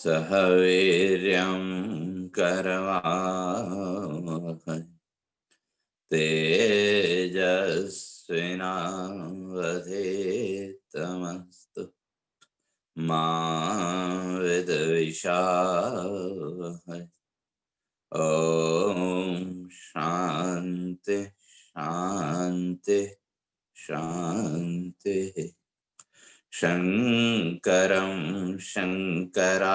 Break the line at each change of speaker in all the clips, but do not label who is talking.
सह वीर्यं करवावहै तेजस्विनावधीतमस्तु मा विद्विषावहै। ओम शांति शांति शांति। शंकरं शंकराचार्यं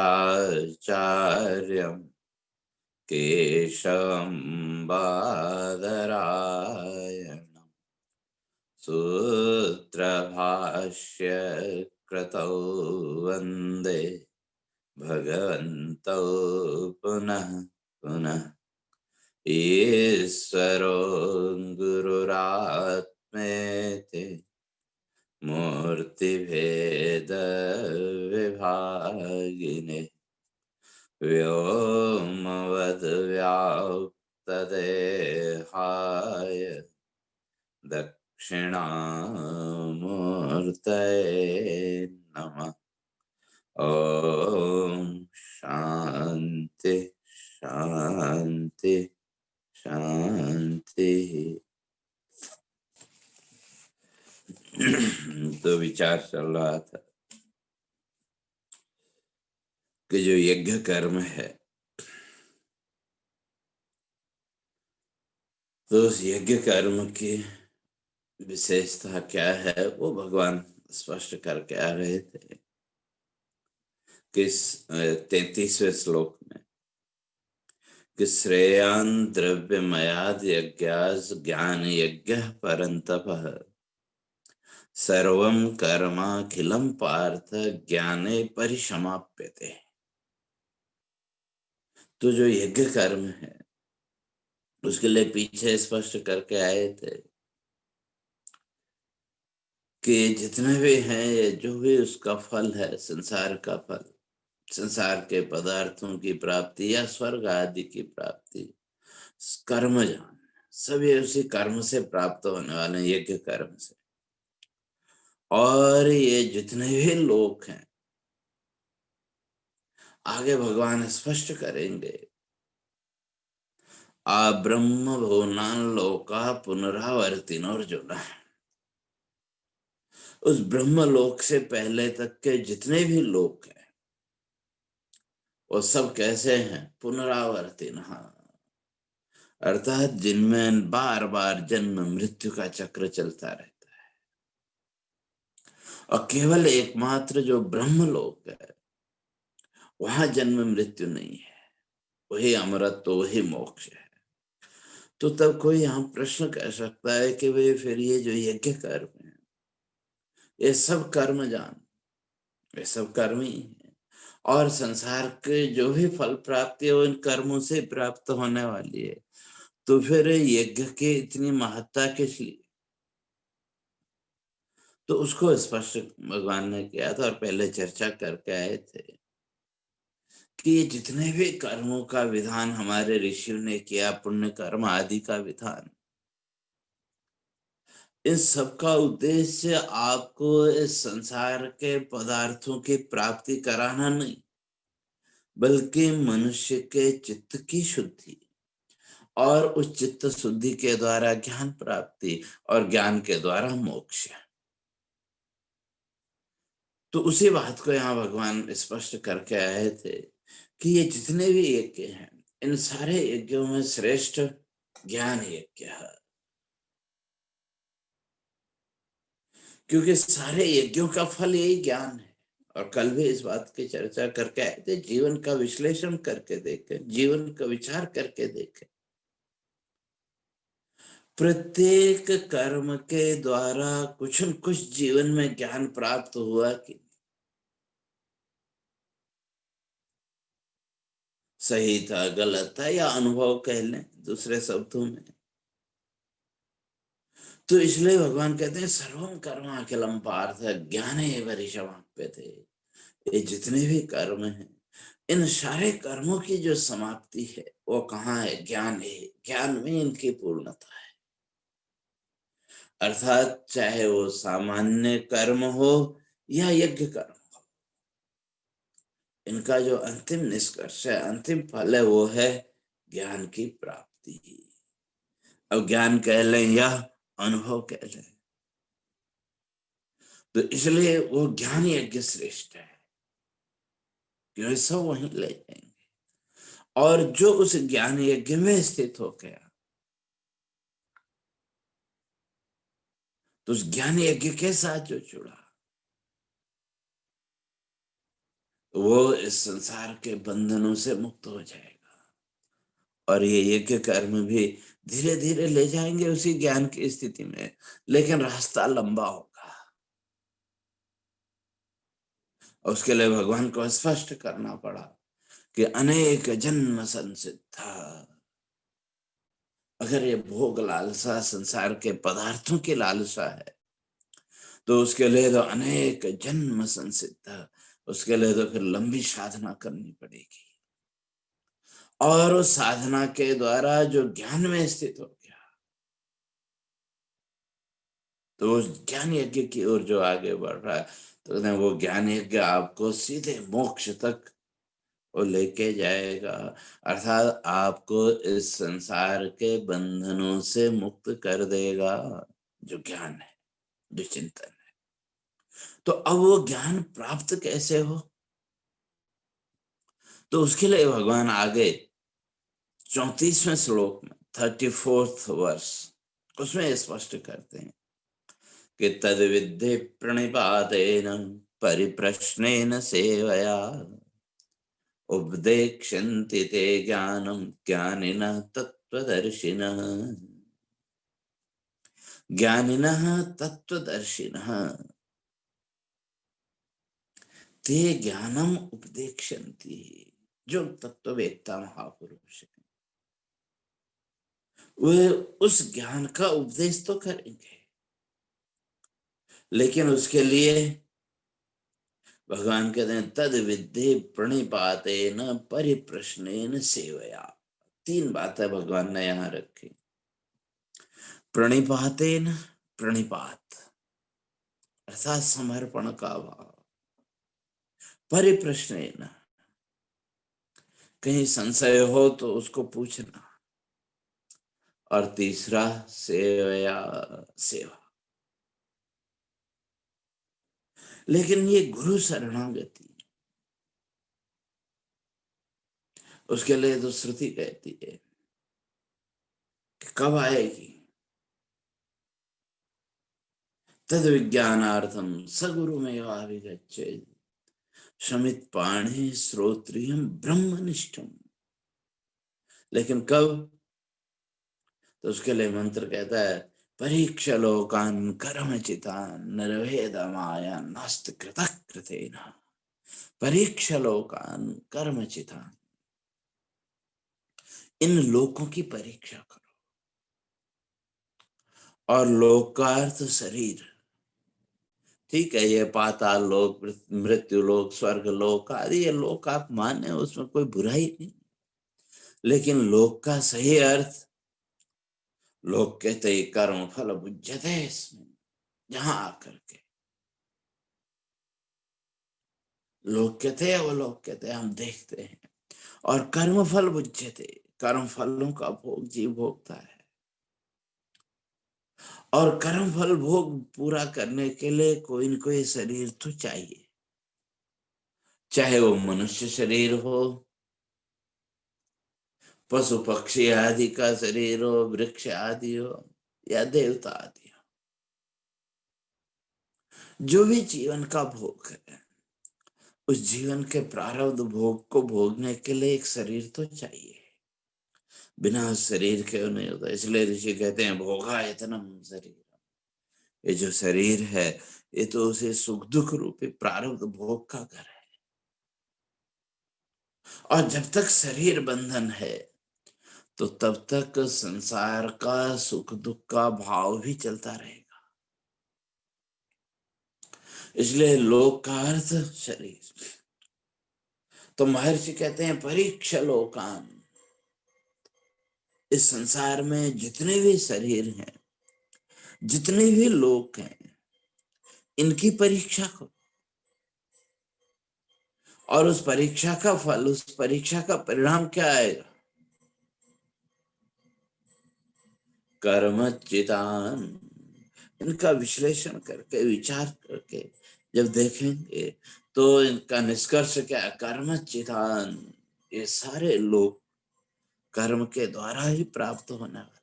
केशवं बादरायणं सूत्रभाष्य कृतौ वन्दे भगवन्तौ पुनः पुनः। ईश्वरो गुरुरात्मेति मूर्तिभेद विभागिने व्योमवद् व्याप्तदेहाय दक्षिणामूर्तये नमः। ओम शांति शांति शांति। तो विचार चल रहा था कि जो यज्ञ कर्म है, तो उस यज्ञ कर्म की विशेषता क्या है वो भगवान स्पष्ट करके आ रहे थे। किस 33वें श्लोक में कि श्रेयान द्रव्यमयाद यज्ञास ज्ञान यज्ञ परंतपः सर्वं कर्माखिलं पार्थ ज्ञाने परिसमाप्यते। तो जो यज्ञ कर्म है उसके लिए पीछे स्पष्ट करके आए थे कि जितने भी हैं ये जो भी उसका फल है, संसार का फल, संसार के पदार्थों की प्राप्ति या स्वर्ग आदि की प्राप्ति, कर्म जान सभी उसी कर्म से प्राप्त होने वाले हैं, यज्ञ कर्म से। और ये जितने भी लोक हैं आगे भगवान स्पष्ट करेंगे, आ ब्रह्म भुवनान लोका पुनरावर्तिनोर्जुन। उस ब्रह्म लोक से पहले तक के जितने भी लोक हैं वो सब कैसे हैं? पुनरावर्तिन, अर्थात जिनमें बार बार जन्म मृत्यु का चक्र चलता रहता है। और केवल एकमात्र जो ब्रह्म लोक है वहां जन्म मृत्यु नहीं है, वही अमरत्व, वही मोक्ष है। तो तब कोई यहाँ प्रश्न कर सकता है कि भाई फिर ये जो यज्ञ कर्म है ये सब कर्म जान, ये सब कर्म ही है, और संसार के जो भी फल प्राप्ति है वो इन कर्मों से प्राप्त होने वाली है। तो फिर यज्ञ की इतनी महत्ता किस लिए? तो उसको स्पष्ट भगवान ने किया था और पहले चर्चा करके आए थे कि ये जितने भी कर्मों का विधान हमारे ऋषियों ने किया, पुण्य कर्म आदि का विधान, इन सबका उद्देश्य आपको इस संसार के पदार्थों की प्राप्ति कराना नहीं, बल्कि मनुष्य के चित्त की शुद्धि और उस चित्त शुद्धि के द्वारा ज्ञान प्राप्ति और ज्ञान के द्वारा मोक्ष। तो उसी बात को यहाँ भगवान स्पष्ट करके आए थे कि ये जितने भी यज्ञ हैं इन सारे यज्ञों में श्रेष्ठ ज्ञान यज्ञ है, क्योंकि सारे यज्ञों का फल यही ज्ञान है। और कल भी इस बात की चर्चा करके आए थे, जीवन का विश्लेषण करके देखें, जीवन का विचार करके देखें, प्रत्येक कर्म के द्वारा कुछ न कुछ जीवन में ज्ञान प्राप्त हुआ कि सही था, गलत था, या अनुभव कह लें दूसरे शब्दों में। तो इसलिए भगवान कहते हैं सर्वम कर्म अखिलम पार्थ ज्ञाने परिसमाप्यते। ये जितने भी कर्म हैं इन सारे कर्मों की जो समाप्ति है वो कहाँ है? ज्ञान है। ज्ञान में इनकी पूर्णता है। अर्थात चाहे वो सामान्य कर्म हो या यज्ञ कर्म हो, इनका जो अंतिम निष्कर्ष है, अंतिम फल है, वो है ज्ञान की प्राप्ति। अब ज्ञान कह लें या अनुभव कह लें, तो इसलिए वो ज्ञान यज्ञ श्रेष्ठ है, क्योंकि सब वहीं ले जाएंगे। और जो उस ज्ञान यज्ञ में स्थित हो गया, तो उस ज्ञान यज्ञ के साथ जो जुड़ा, वो इस संसार के बंधनों से मुक्त हो जाएगा। और ये यज्ञ कर्म भी धीरे धीरे ले जाएंगे उसी ज्ञान की स्थिति में, लेकिन रास्ता लंबा होगा। और उसके लिए भगवान को स्पष्ट करना पड़ा कि अनेक जन्म संसिद्धा। अगर ये भोग लालसा संसार के पदार्थों की लालसा है, तो उसके लिए तो अनेक जन्म संसिद्ध, उसके लिए तो फिर लंबी साधना करनी पड़ेगी। और उस साधना के द्वारा जो ज्ञान में स्थित हो गया, तो उस ज्ञान यज्ञ की ओर जो आगे बढ़ रहा है, तो वो ज्ञान यज्ञ आपको सीधे मोक्ष तक वो लेके जाएगा। अर्थात आपको इस संसार के बंधनों से मुक्त कर देगा, जो ज्ञान है, जो चिंतन है। तो अब वो ज्ञान प्राप्त कैसे हो, तो उसके लिए भगवान आगे 34वें श्लोक में 34th वर्ष उसमें स्पष्ट करते हैं कि तद विद्धि प्रणिपातेन परिप्रश्नेन सेवया उपदेक्षन्ति ते ज्ञानम ज्ञानिनः तत्त्वदर्शिनः। ज्ञानिनः तत्त्वदर्शिनः ते ज्ञानम उपदेक्षन्ति। जो तत्ववेत्ता महापुरुष है, वे उस ज्ञान का उपदेश तो करेंगे, लेकिन उसके लिए भगवान कहते हैं तद विद्धि प्रणिपातेन परिप्रश्नेन सेवया। 3 बातें भगवान ने यहां रखी। प्रणिपातेन, प्रणिपात अर्थात समर्पण का भाव। परिप्रश्नेन, कहीं संशय हो तो उसको पूछना। और तीसरा सेवया, सेवा। लेकिन ये गुरु शरणागति, उसके लिए तो श्रुति कहती है कि कब आएगी। तद विज्ञानार्थम सगुरुमेवाभिगच्छेत् शमित पाणे श्रोत्रियम ब्रह्मनिष्ठम। लेकिन कब, तो उसके लिए मंत्र कहता है परीक्ष लोकान कर्म चितान निर्वेद माया नास्त कृतः कृतेन। परीक्ष लोकान कर्म चितान, इन लोकों की परीक्षा करो। और लोक का अर्थ शरीर, ठीक है, ये पाताल लोक, मृत्यु लोक, स्वर्ग लोक आदि ये लोक आप माने, उसमें कोई बुराई नहीं। लेकिन लोक का सही अर्थ, लोक कहते ही कर्म फल बुझते, इसमें जहां आकर के लोग कहते हैं, वो लोग कहते हैं, हम देखते हैं। और कर्म फल बुझते, कर्म फलों का भोग जीव भोगता है। और कर्म फल भोग पूरा करने के लिए कोई न कोई शरीर तो चाहिए, चाहे वो मनुष्य शरीर हो, पशु पक्षी आदि का शरीर हो, वृक्ष आदि हो, या देवता आदि हो। जो भी जीवन का भोग है, उस जीवन के प्रारब्ध भोग को भोगने के लिए एक शरीर तो चाहिए। बिना शरीर के नहीं होता। इसलिए ऋषि कहते हैं भोगा इतनम शरीर। ये जो शरीर है, ये तो उसे सुख दुख रूपी प्रारब्ध भोग का घर है। और जब तक शरीर बंधन है, तो तब तक संसार का सुख दुख का भाव भी चलता रहेगा। इसलिए लोक का अर्थ शरीर। तो महर्षि कहते हैं परीक्ष लोकान, इस संसार में जितने भी शरीर हैं, जितने भी लोक हैं, इनकी परीक्षा करो। और उस परीक्षा का फल, उस परीक्षा का परिणाम क्या आएगा? कर्मचितान। इनका विश्लेषण करके, विचार करके जब देखेंगे तो इनका निष्कर्ष क्या है? कर्मचितान। ये सारे लोग कर्म के द्वारा ही प्राप्त होने वाले।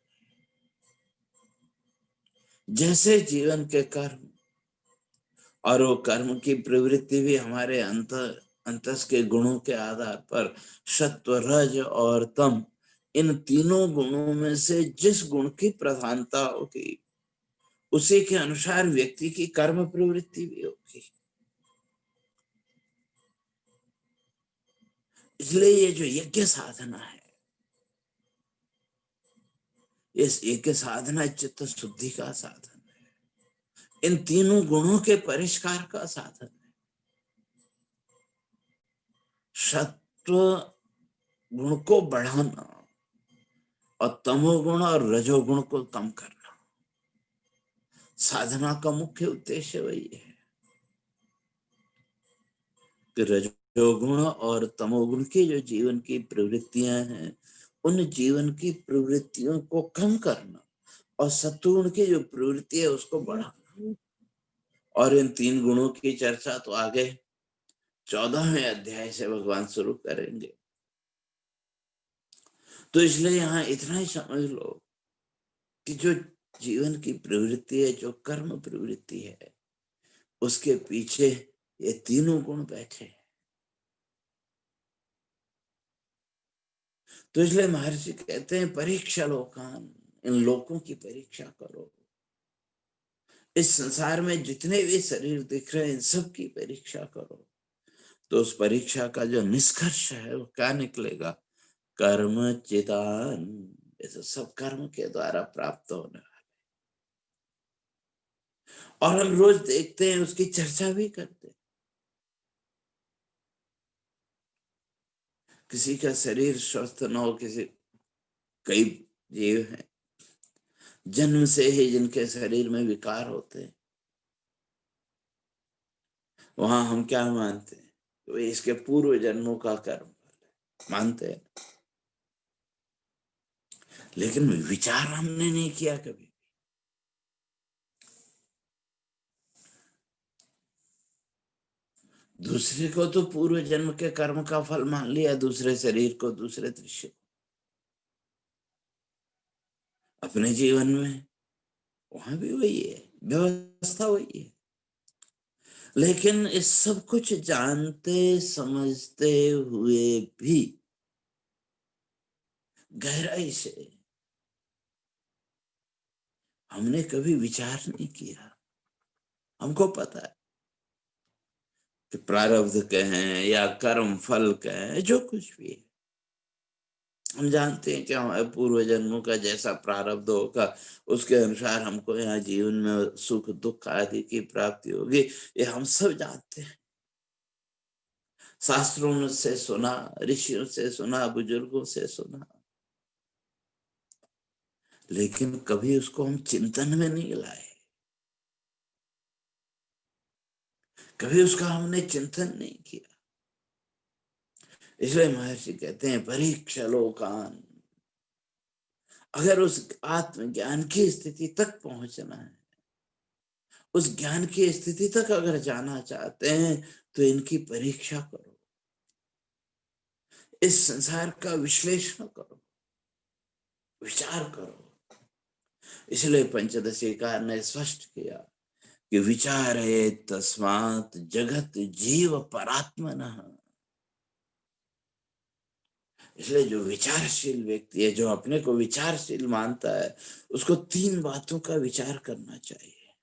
जैसे जीवन के कर्म, और वो कर्म की प्रवृत्ति भी हमारे अंतस के गुणों के आधार पर सत्व, रज और तम, इन तीनों गुणों में से जिस गुण की प्रधानता होगी उसी के अनुसार व्यक्ति की कर्म प्रवृत्ति भी होगी। इसलिए ये जो यज्ञ साधना है, इस यज्ञ साधना चित्त शुद्धि का साधन है, इन तीनों गुणों के परिष्कार का साधन है। सत्व गुण को बढ़ाना और तमोगुण और रजोगुण को कम करना, साधना का मुख्य उद्देश्य वही है कि रजोगुण और तमोगुण की जो जीवन की प्रवृत्तियां हैं, उन जीवन की प्रवृत्तियों को कम करना और सत्वगुण की जो प्रवृत्ति है उसको बढ़ाना। और इन तीन गुणों की चर्चा तो आगे 14वें अध्याय से भगवान शुरू करेंगे। तो इसलिए यहाँ इतना ही समझ लो कि जो जीवन की प्रवृत्ति है, जो कर्म प्रवृत्ति है, उसके पीछे ये तीनों गुण बैठे हैं। तो इसलिए महर्षि कहते हैं परीक्षा लोकान, इन लोकों की परीक्षा करो। इस संसार में जितने भी शरीर दिख रहे हैं इन सब की परीक्षा करो। तो उस परीक्षा का जो निष्कर्ष है वो क्या निकलेगा? कर्म चितान। ये तो सब कर्म के द्वारा प्राप्त होने वाला। और हम रोज देखते हैं, उसकी चर्चा भी करते हैं। किसी का शरीर स्वस्थ न हो, किसी, कई जीव हैं जन्म से ही जिनके शरीर में विकार होते हैं, वहां हम क्या मानते हैं? तो इसके पूर्व जन्मों का कर्म मानते हैं, लेकिन विचार हमने नहीं किया कभी। दूसरे को तो पूर्व जन्म के कर्म का फल मान लिया, दूसरे शरीर को, दूसरे दृश्य को। अपने जीवन में वहां भी वही है, व्यवस्था वही है। लेकिन इस सब कुछ जानते समझते हुए भी गहराई से हमने कभी विचार नहीं किया। हमको पता है कि प्रारब्ध कहें या कर्म फल कहें, जो कुछ भी है, हम जानते हैं कि हमारे पूर्व जन्मों का जैसा प्रारब्ध होगा उसके अनुसार हमको यहाँ जीवन में सुख दुख आदि की प्राप्ति होगी। ये हम सब जानते हैं, शास्त्रों से सुना, ऋषियों से सुना, बुजुर्गों से सुना, लेकिन कभी उसको हम चिंतन में नहीं लाए, कभी उसका हमने चिंतन नहीं किया। इसलिए महर्षि कहते हैं परीक्षा लोकान। अगर उस आत्मज्ञान की स्थिति तक पहुंचना है, उस ज्ञान की स्थिति तक अगर जाना चाहते हैं तो इनकी परीक्षा करो, इस संसार का विश्लेषण करो, विचार करो। इसलिए पंचदशीकार ने स्पष्ट किया कि विचार है तस्मात् जगत जीव परात्मनः। इसलिए जो विचारशील व्यक्ति है, जो अपने को विचारशील मानता है, उसको तीन बातों का विचार करना चाहिए।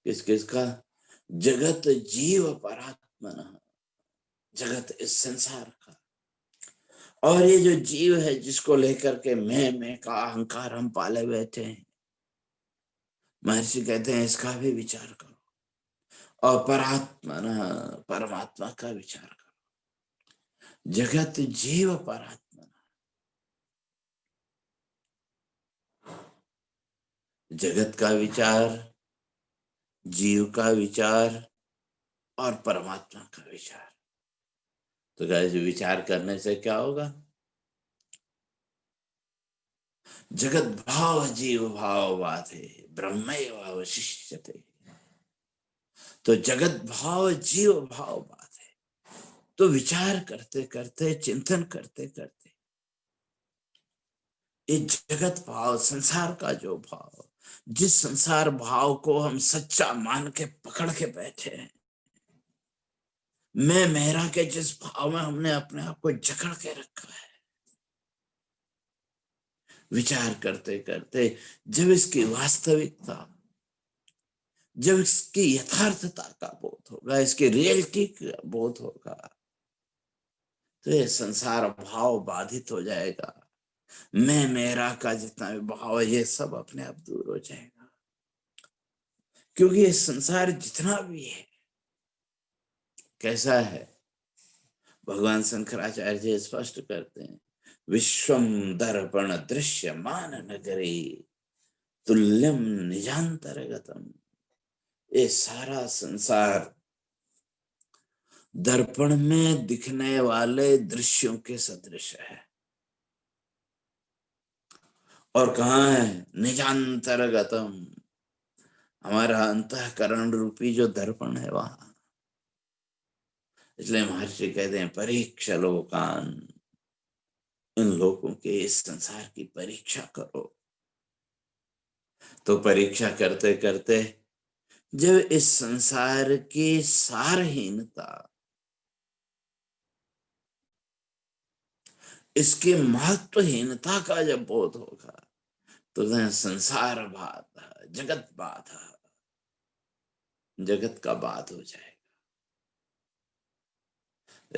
किस किस का? जगत जीव परात्मनः, जगत इस संसार का, और ये जो जीव है जिसको लेकर के मैं का अहंकार हम पाले बैठे हैं, महर्षि कहते हैं इसका भी विचार करो। और परात्मनः, परमात्मा का विचार करो। जगत जीव परात्मनः, जगत का विचार, जीव का विचार और परमात्मा का विचार, तो गाइस विचार करने से क्या होगा? जगत भाव जीव भाव बाधे ब्रह्मैव अवशिष्यते। तो जगत भाव जीव भाव बाधे। तो विचार करते करते, चिंतन करते करते, ये जगत भाव, संसार का जो भाव, जिस संसार भाव को हम सच्चा मान के पकड़ के बैठे हैं, मैं मेरा के जिस भाव में हमने अपने आप को जकड़ के रखा है, विचार करते करते जब इसकी वास्तविकता, जब इसकी यथार्थता का बोध होगा, इसकी रियलिटी का बोध होगा, तो ये संसार भाव बाधित हो जाएगा। मैं मेरा का जितना भी भाव है, ये सब अपने आप दूर हो जाएगा। क्योंकि ये संसार जितना भी है कैसा है? भगवान शंकराचार्य जी स्पष्ट करते हैं, विश्वम दर्पण दृश्यमान नगरी तुल्यम निजांतरगतम। ये सारा संसार दर्पण में दिखने वाले दृश्यों के सदृश है। और कहाँ है? निजांतरगतम, हमारा अंतःकरण रूपी जो दर्पण है वहां। इसलिए महर्षि कहते हैं परीक्षा लोकान, इन लोगों के इस संसार की परीक्षा करो। तो परीक्षा करते करते जब इस संसार की सारहीनता, इसकी महत्वहीनता का जब बोध होगा, तो संसार बाधा, जगत बाधा, जगत का बाध हो जाएगा।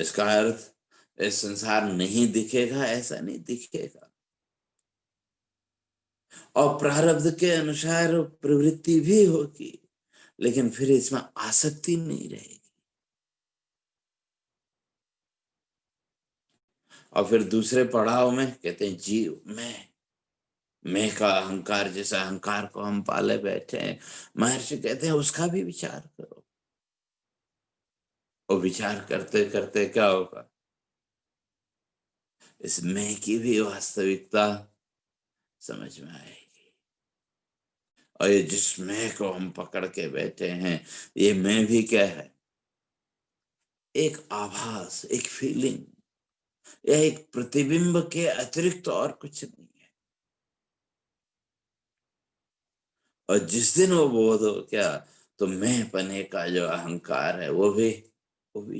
इसका अर्थ इस संसार नहीं दिखेगा ऐसा नहीं, दिखेगा। और प्रारब्ध के अनुसार प्रवृत्ति भी होगी, लेकिन फिर इसमें आसक्ति नहीं रहेगी। और फिर दूसरे पड़ाव में कहते हैं जीव, मैं का अहंकार, जैसा अहंकार को हम पाले बैठे हैं, महर्षि कहते हैं उसका भी विचार करो। और विचार करते करते क्या होगा? इस मैं की भी वास्तविकता समझ में आएगी। और ये जिस मैं को हम पकड़ के बैठे हैं, ये मैं भी क्या है? एक आभास, एक फीलिंग, या एक प्रतिबिंब के अतिरिक्त और कुछ नहीं है। और जिस दिन वो बोध हो क्या, तो मैं पने का जो अहंकार है वो भी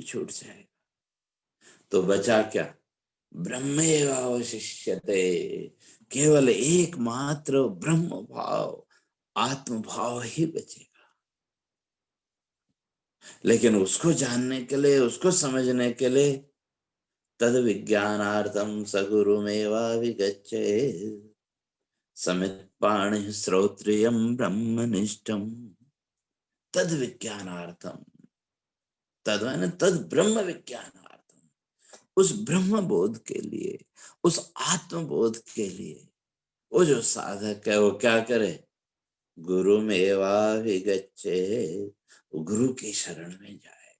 छूट जाएगा। तो बचा क्या? ब्रह्मेव अवशिष्यते। केवल एकमात्र ब्रह्म भाव, आत्म भाव ही बचेगा। लेकिन उसको जानने के लिए, उसको समझने के लिए तद विज्ञानार्थम सगुरुमेवाभिगच्छेत् समित्पाणिः श्रोत्रियं ब्रह्मनिष्ठम्। तद विज्ञानार्थम, तद माने तद ब्रह्म विज्ञानार्थम, उस ब्रह्म बोध के लिए, उस आत्म बोध के लिए वो जो साधक है वो क्या करे? गुरु मेवाभिगच्छे, वो गुरु की शरण में जाए।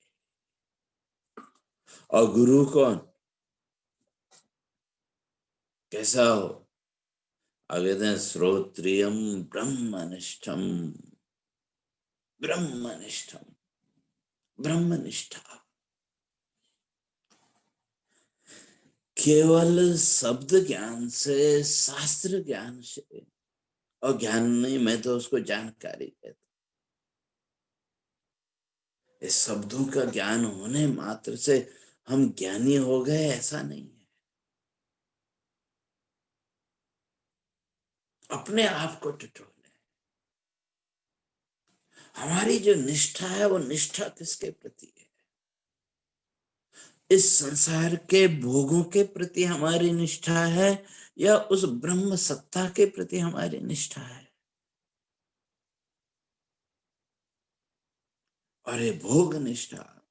और गुरु कौन? कैसा हो? आगे श्रोत्रियम ब्रह्मनिष्ठम, ब्रह्मनिष्ठम, ब्रह्मनिष्ठा। केवल शब्द ज्ञान से, शास्त्र ज्ञान से, और ज्ञान नहीं, मैं तो उसको जानकारी कहता। इस शब्दों का ज्ञान होने मात्र से हम ज्ञानी हो गए ऐसा नहीं है। अपने आप को टटोले। हमारी जो निष्ठा है वो निष्ठा किसके प्रति है? इस संसार के भोगों के प्रति हमारी निष्ठा है, या उस ब्रह्म सत्ता के प्रति हमारी निष्ठा है? और ये भोग निष्ठा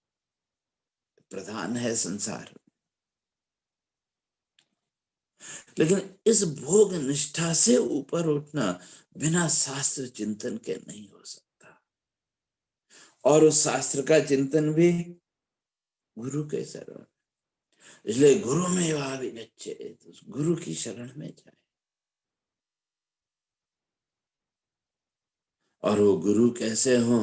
प्रधान है संसार। लेकिन इस भोग निष्ठा से ऊपर उठना बिना शास्त्र चिंतन के नहीं हो सकता। और उस शास्त्र का चिंतन भी गुरु के शरण। इसलिए गुरु में वाभिगच्छेत्, उस गुरु की शरण में जाए। और वो गुरु कैसे हो?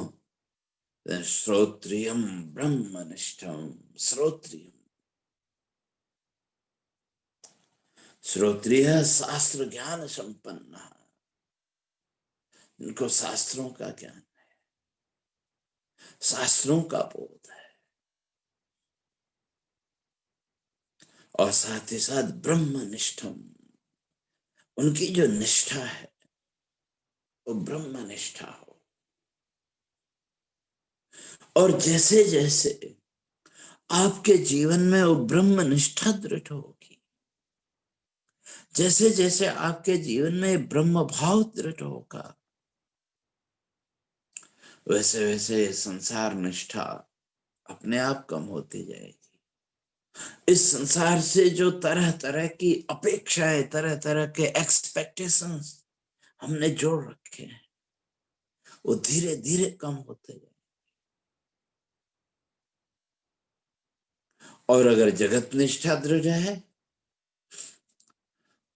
श्रोत्रियम ब्रह्मनिष्ठम। श्रोत्रियम, श्रोत्रिय शास्त्र ज्ञान संपन्न, इनको शास्त्रों का ज्ञान है, शास्त्रों का बोध है, और साथ ही साथ ब्रह्मनिष्ठम, उनकी जो निष्ठा है वो ब्रह्मनिष्ठा हो। और जैसे जैसे आपके जीवन में वो ब्रह्मनिष्ठा दृढ़ होगी, जैसे जैसे आपके जीवन में ब्रह्म भाव दृढ़ होगा, वैसे वैसे संसार निष्ठा अपने आप कम होती जाएगी। इस संसार से जो तरह तरह की अपेक्षाएं, तरह तरह के एक्सपेक्टेशंस हमने जोड़ रखे हैं, वो धीरे धीरे कम होते जाए। और अगर जगत निष्ठा दृढ़ है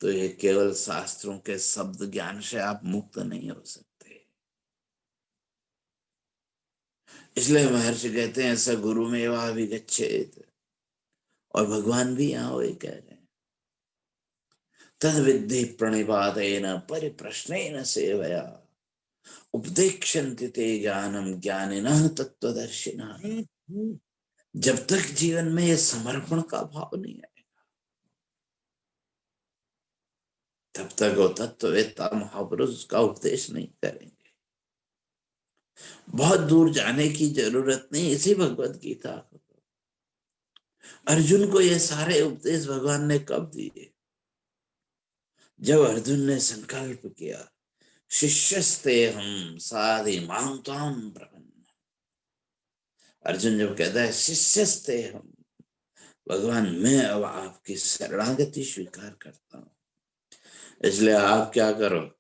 तो ये केवल शास्त्रों के शब्द ज्ञान से आप मुक्त नहीं हो सकते। इसलिए महर्षि कहते हैं स गुरु में वाभिगच्छेत्, और भगवान भी यहाँ वही कह रहे हैं, तद विद्धि प्रणिपातेन परिप्रश्नेन सेवया उपदेक्षन्ति ते ज्ञानम ज्ञानिनः तत्त्वदर्शिनः। जब तक जीवन में ये समर्पण का भाव नहीं आएगा, तब तक वो तत्ववेत्ता महापुरुष का उपदेश नहीं करेंगे। बहुत दूर जाने की जरूरत नहीं, इसी भगवत गीता को अर्जुन को ये सारे उपदेश भगवान ने कब दिए? जब अर्जुन ने संकल्प किया, शिष्यस्ते हम साधि मां त्वां प्रपन्न। अर्जुन जब कहता है शिष्यस्ते हम, भगवान मैं अब आपकी शरणागति स्वीकार करता हूं, इसलिए आप क्या करो,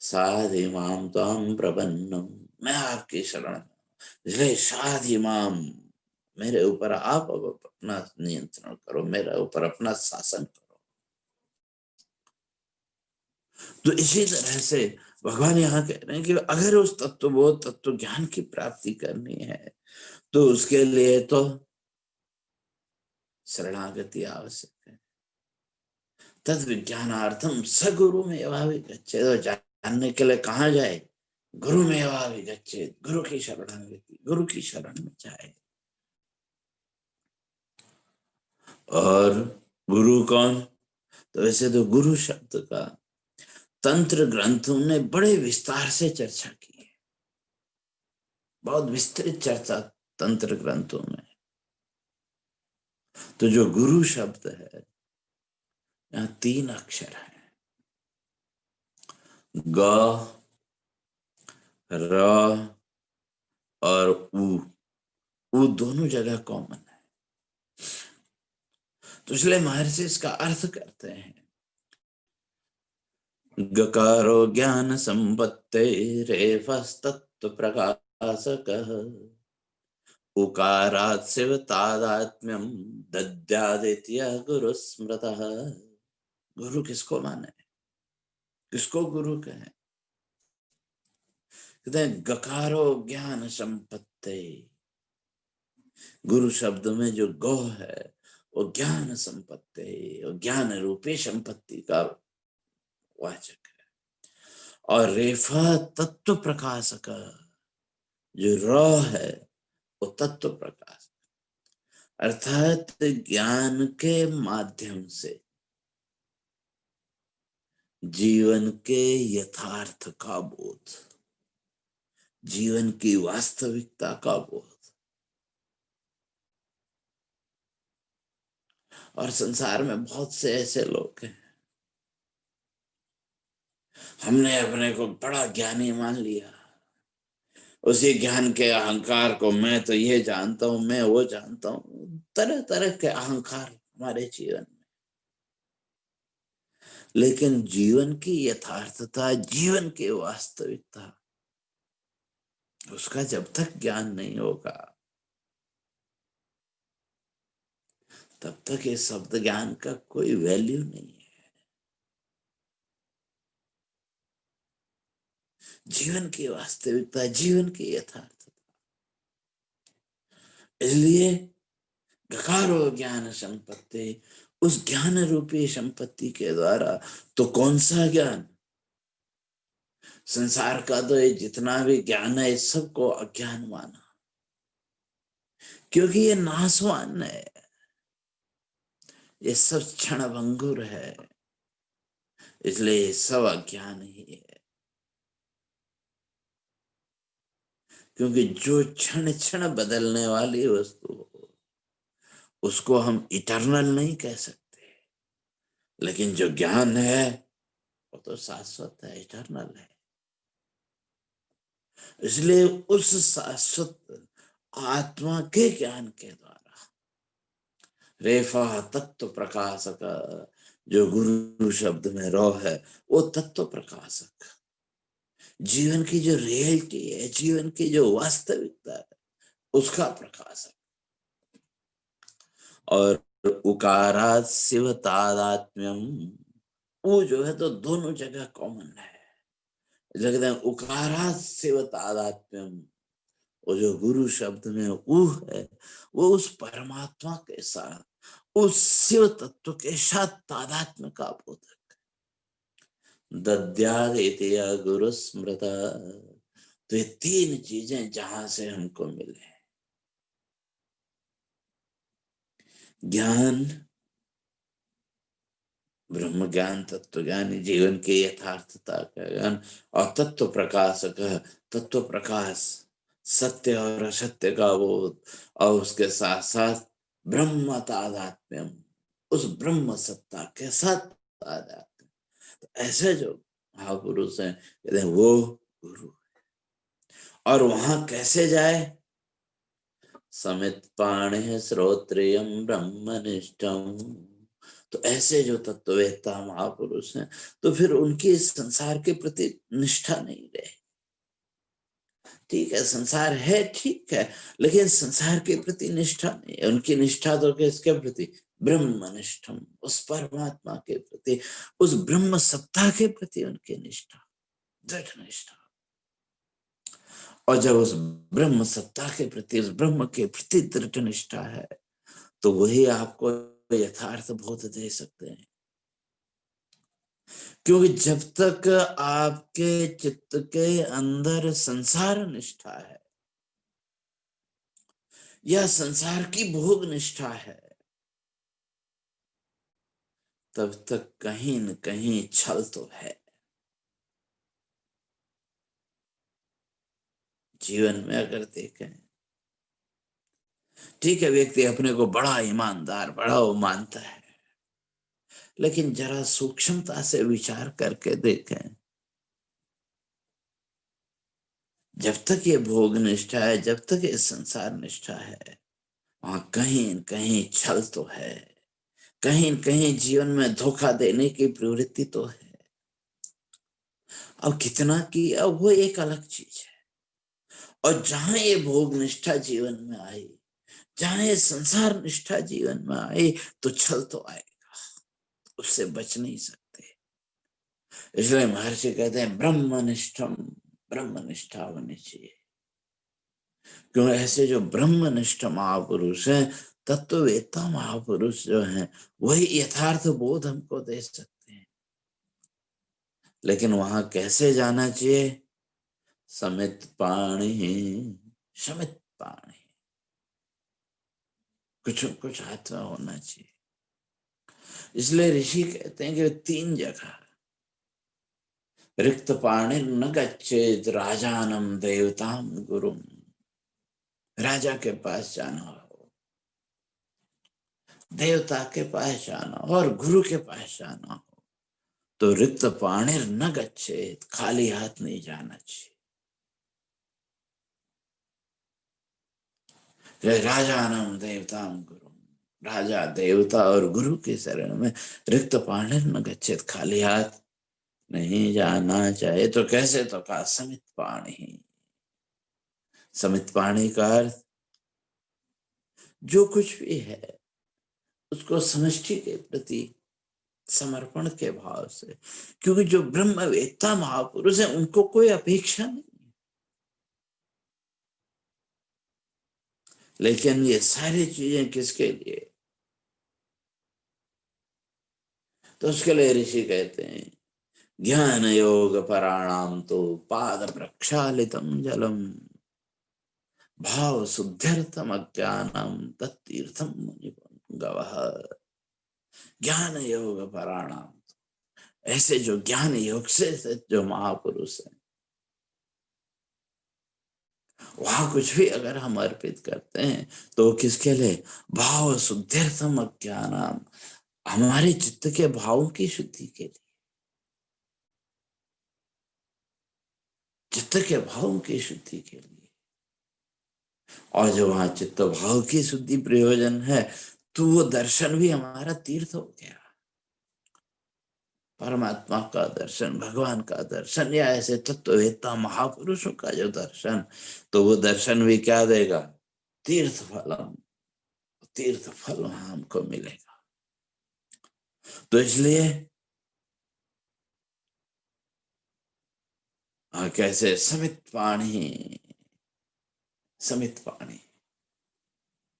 साधि मां त्वां प्रपन्नम, मैं आपकी शरण, इसलिए साधि मां, मेरे ऊपर आप अब अपना नियंत्रण करो, मेरे ऊपर अपना शासन करो। तो इसी तरह से भगवान यहाँ कह रहे हैं कि अगर उस तत्वबोध, तत्व ज्ञान की प्राप्ति करनी है तो उसके लिए तो शरणागति आवश्यक है। तद विज्ञानार्थम स गुरु में वाभिगच्छेत्, तो जानने के लिए कहाँ जाए? गुरु में वाभिगच्छेत्, गुरु की शरणागति, गुरु की शरण में जाए। और गुरु कौन? तो वैसे तो गुरु शब्द का तंत्र ग्रंथों ने बड़े विस्तार से चर्चा की है, बहुत विस्तृत चर्चा तंत्र ग्रंथों में। तो जो गुरु शब्द है, यहाँ 3 अक्षर है, ग, र और उ दोनों जगह कॉमन है। तो इसलिए महर्षि इसका अर्थ करते हैं, गकारो ज्ञान संपत्ते रेफस्तत्व प्रकाशकः, उकारात् शिव तादात्म्यम दद्यादित्य गुरु स्मृतः। गुरु किसको माने, किसको गुरु कहें? कहते हैं गकारो ज्ञान संपत्ति, गुरु शब्द में जो गौ है वो ज्ञान संपत्ति, वो ज्ञान रूपी संपत्ति का वाचक है। और रेफा तत्व प्रकाशक, जो र है वो तत्व प्रकाश, अर्थात ज्ञान के माध्यम से जीवन के यथार्थ का बोध, जीवन की वास्तविकता का बोध। और संसार में बहुत से ऐसे लोग हैं, हमने अपने को बड़ा ज्ञानी मान लिया, उसी ज्ञान के अहंकार को मैं तो ये जानता हूं, मैं वो जानता हूं, तरह तरह के अहंकार हमारे जीवन में। लेकिन जीवन की यथार्थता, जीवन की वास्तविकता, उसका जब तक ज्ञान नहीं होगा तब तक ये शब्द ज्ञान का कोई वैल्यू नहीं है। जीवन की वास्तविकता, जीवन की यथार्थता। इसलिए गकारो ज्ञान संपत्ति, उस ज्ञान रूपी संपत्ति के द्वारा, तो कौन सा ज्ञान, संसार का तो ये जितना भी ज्ञान है इस सबको अज्ञान माना, क्योंकि ये नाशवान है, ये सब क्षण भंगुर है, इसलिए ये सब अज्ञान ही है। क्योंकि जो क्षण क्षण बदलने वाली वस्तु हो उसको हम इटर्नल नहीं कह सकते, लेकिन जो ज्ञान है वो तो शाश्वत है, इटर्नल है। इसलिए उस शाश्वत आत्मा के ज्ञान के द्वारा रेफा तत्व प्रकाशक, जो गुरु शब्द में रो है, वो तत्व प्रकाशक, जीवन की जो रियलिटी है, जीवन की जो वास्तविकता है, उसका प्रकाशक। और उकारात शिव तादात्म्यम, वो जो है तो दोनों जगह कॉमन है। लगता है उकारात शिव तादात्म्यम, वो जो गुरु शब्द में ऊ है, वो उस परमात्मा के साथ, उस शिव तत्व के साथ तादात्म्य का बोधक। दद्याद इतिया गुरु स्मृता, तो ये तीन चीजें जहां से हमको मिले, ज्ञान, ब्रह्म ज्ञान, तत्व ज्ञान, जीवन की यथार्थता का ज्ञान, और तत्व प्रकाशक, तत्व प्रकाश, सत्य और असत्य का बोध, और उसके साथ साथ ब्रह्म तादात्म्यम, उस ब्रह्म सत्ता के साथ तादात्म्य। तो ऐसे जो महापुरुष हैं, कहते हैं वो गुरु। और वहां कैसे जाए, समित पाणे श्रोत्रियम ब्रह्मनिष्ठम, तो ऐसे जो तत्ववेत्ता महापुरुष हैं, तो फिर उनकी संसार के प्रति निष्ठा नहीं रहे। ठीक है, संसार है, ठीक है, लेकिन संसार के प्रति निष्ठा नहीं है। उनकी निष्ठा तो किसके प्रति, ब्रह्मनिष्ठम, उस परमात्मा के प्रति, उस ब्रह्म सत्ता के प्रति उनकी निष्ठा, दृढ़ निष्ठा। और जब उस ब्रह्म सत्ता के प्रति, उस ब्रह्म के प्रति दृढ़ निष्ठा है, तो वही आपको यथार्थ बोध दे सकते हैं। क्योंकि जब तक आपके चित्त के अंदर संसार निष्ठा है या संसार की भोग निष्ठा है, तब तक कहीं न कहीं छल तो है। जीवन में अगर देखें, ठीक है, व्यक्ति अपने को बड़ा ईमानदार, बड़ा वो मानता है, लेकिन जरा सूक्ष्मता से विचार करके देखें, जब तक ये भोग निष्ठा है, जब तक ये संसार निष्ठा है, वहां कहीं न कहीं छल तो है, कहीं न कहीं जीवन में धोखा देने की प्रवृत्ति तो है। अब कितना किया वो एक अलग चीज है। और जहां ये भोग निष्ठा जीवन में आई, जहां ये संसार निष्ठा जीवन में आई, तो छल तो आएगा, उससे बच नहीं सकते। इसलिए महर्षि कहते हैं ब्रह्मनिष्ठम, ब्रह्मनिष्ठा होनी चाहिए। क्यों, ऐसे जो ब्रह्मनिष्ठ महापुरुष हैं, तत्ववेत्ता महापुरुष जो हैं, वही यथार्थ बोध हमको दे सकते हैं। लेकिन वहां कैसे जाना चाहिए, समित पाणी, समित पाणी, कुछ कुछ हाथ में होना चाहिए। इसलिए ऋषि कहते हैं कि तीन जगह, रिक्त पाणी न गच्छेत राजानम देवताम गुरुम, राजा के पास जाना हो, देवता के पास जाना और गुरु के पास जाना हो, तो रिक्त पाणिर न गच्छेत, खाली हाथ नहीं जाना चाहिए। राजानम देवताम गुरु, राजा, देवता और गुरु के शरण में रिक्त पाणिर न गच्छेत, खाली हाथ नहीं जाना चाहिए। तो कैसे, तो कहा समित पाणी। समित पाणी का अर्थ जो कुछ भी है उसको समष्टि के प्रति समर्पण के भाव से, क्योंकि जो ब्रह्मवेत्ता महापुरुष है उनको कोई अपेक्षा नहीं। लेकिन ये सारी चीजें किसके लिए? तो उसके लिए ऋषि कहते हैं ज्ञान योग पराणाम तो पाद प्रक्षालितम जलम भाव शुद्ध्यर्थम अज्ञानम तत्तीर्थम मुनिगवः। ज्ञान योग पराणाम, ऐसे जो ज्ञान योग से जो महापुरुष है, वहां कुछ भी अगर हम अर्पित करते हैं तो किसके लिए? भाव शुद्ध्यर्थम अज्ञानम, हमारे चित्त के भावों की शुद्धि के लिए, चित्त के भावों की शुद्धि के लिए। और जो वहां चित्त भाव की शुद्धि प्रयोजन है, तो वो दर्शन भी हमारा तीर्थ हो गया। परमात्मा का दर्शन, भगवान का दर्शन, या ऐसे तत्ववेत्ता महापुरुषों का जो दर्शन, तो वो दर्शन भी क्या देगा? तीर्थ फलम, तीर्थ फल वहां हमको मिलेगा। तो इसलिए कैसे समित पाणी, समित पाणी,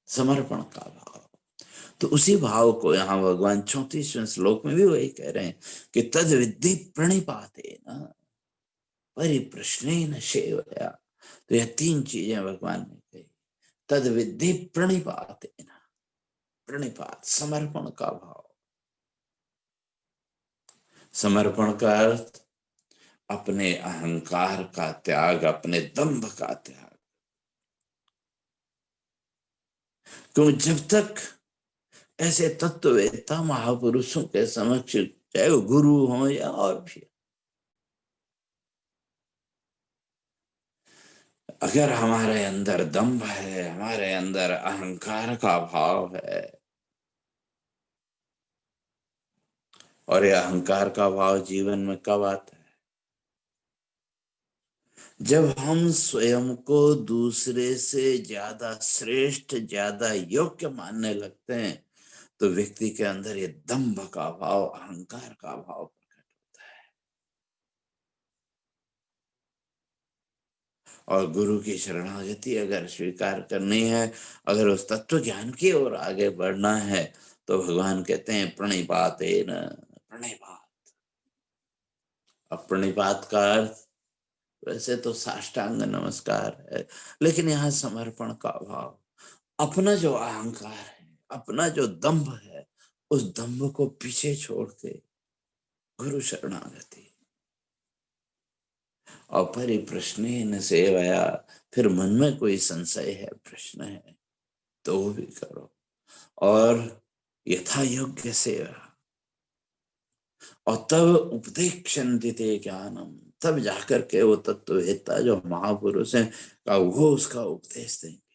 समर्पण का भाव। तो उसी भाव को यहाँ भगवान 34वें श्लोक में भी वही कह रहे हैं कि तद विद्धि प्रणिपाते न परिप्रश्नेन सेवया। तो यह तीन चीजें भगवान ने कही। तद विद्धि प्रणिपाते न, प्रणिपात समर्पण का भाव। समर्पण का अर्थ अपने अहंकार का त्याग, अपने दंभ का त्याग। क्यों? जब तक ऐसे तत्ववेत्ता महापुरुषों के समक्ष, चाहे वो गुरु हो या और भी, अगर हमारे अंदर दंभ है, हमारे अंदर अहंकार का भाव है, और ये अहंकार का भाव जीवन में कब आता है? जब हम स्वयं को दूसरे से ज्यादा श्रेष्ठ, ज्यादा योग्य मानने लगते हैं, तो व्यक्ति के अंदर ये दंभ का भाव, अहंकार का भाव प्रकट होता है। और गुरु की शरणागति अगर स्वीकार करनी है, अगर उस तत्व ज्ञान की ओर आगे बढ़ना है, तो भगवान कहते हैं प्रणिपातेन, प्रणिपात। अब प्रणिपात का अर्थ वैसे तो साष्टांग नमस्कार है, लेकिन यहाँ समर्पण का भाव, अपना जो अहंकार है, अपना जो दंभ है, उस दंभ को पीछे छोड़ के गुरु शरणागति। और परिप्रश्नेन सेवया, फिर मन में कोई संशय है, प्रश्न है, तो वो भी करो। और यथा योग्य सेवा, और तब उपदेक्षन्ति ते ज्ञानम, तब जाकर के वो तत्ववेत्ता जो महापुरुष हैं का वो उसका उपदेश देंगे।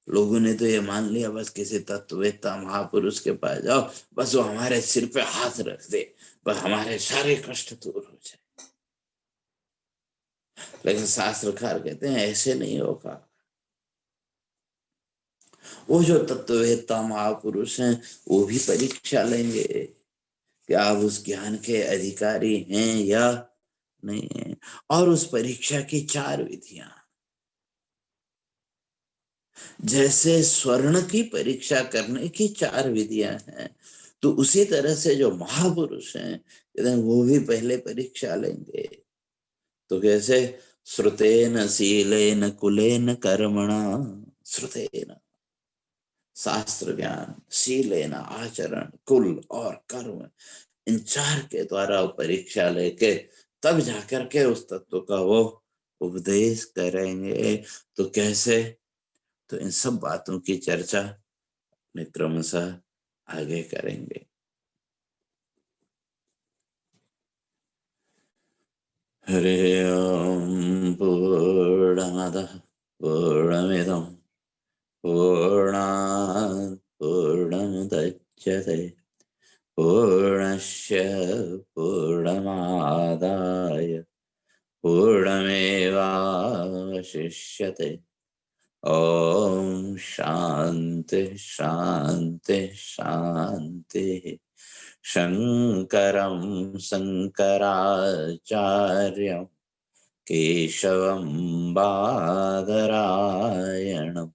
लोगों ने तो ये मान लिया बस किसी तत्ववेत्ता महापुरुष के पास जाओ, बस वो हमारे सिर पे हाथ रख दे, बस हमारे सारे कष्ट दूर हो जाए। लेकिन शास्त्रकार कहते हैं ऐसे नहीं होगा। वो जो तत्ववेत्ता महापुरुष हैं वो भी परीक्षा लेंगे कि आप उस ज्ञान के अधिकारी हैं या नहीं है। और उस परीक्षा की 4 विधियां, जैसे स्वर्ण की परीक्षा करने की 4 विधियां हैं, तो उसी तरह से जो महापुरुष हैं वो भी पहले परीक्षा लेंगे। तो कैसे? श्रुतेन शीलेन कुलेन कर्मणा, श्रुतेन शास्त्र ज्ञान, शीलेन आचरण, कुल और कर्म, इन 4 के द्वारा परीक्षा लेके तब जाकर के उस तत्व का वो उपदेश करेंगे। तो कैसे? तो इन सब बातों की चर्चा क्रमशः आगे करेंगे। हरे ओम पूर्णमदः पूर्णमिदं पूर्णात् पूर्णमुदच्यते पूर्णस्य पूर्णमादाय पूर्णमेवावशिष्यते। ओम शांति शांति शांति। शंकरं शंकराचार्यं केशवं बादरायणं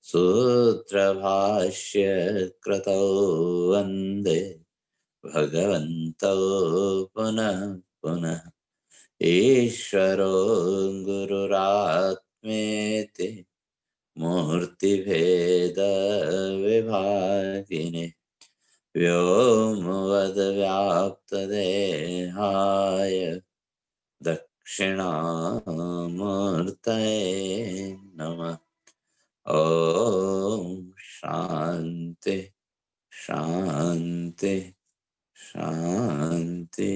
सूत्रभाष्य कृतौ वन्दे भगवन्तौ पुनः पुनः। ईश्वरो गुरुरात्मेति मूर्तिभेदविभागिने व्योमवद्व्याप्तदेहाय दक्षिणामूर्तये नमः। ॐ शान्ति शान्ति शान्ति।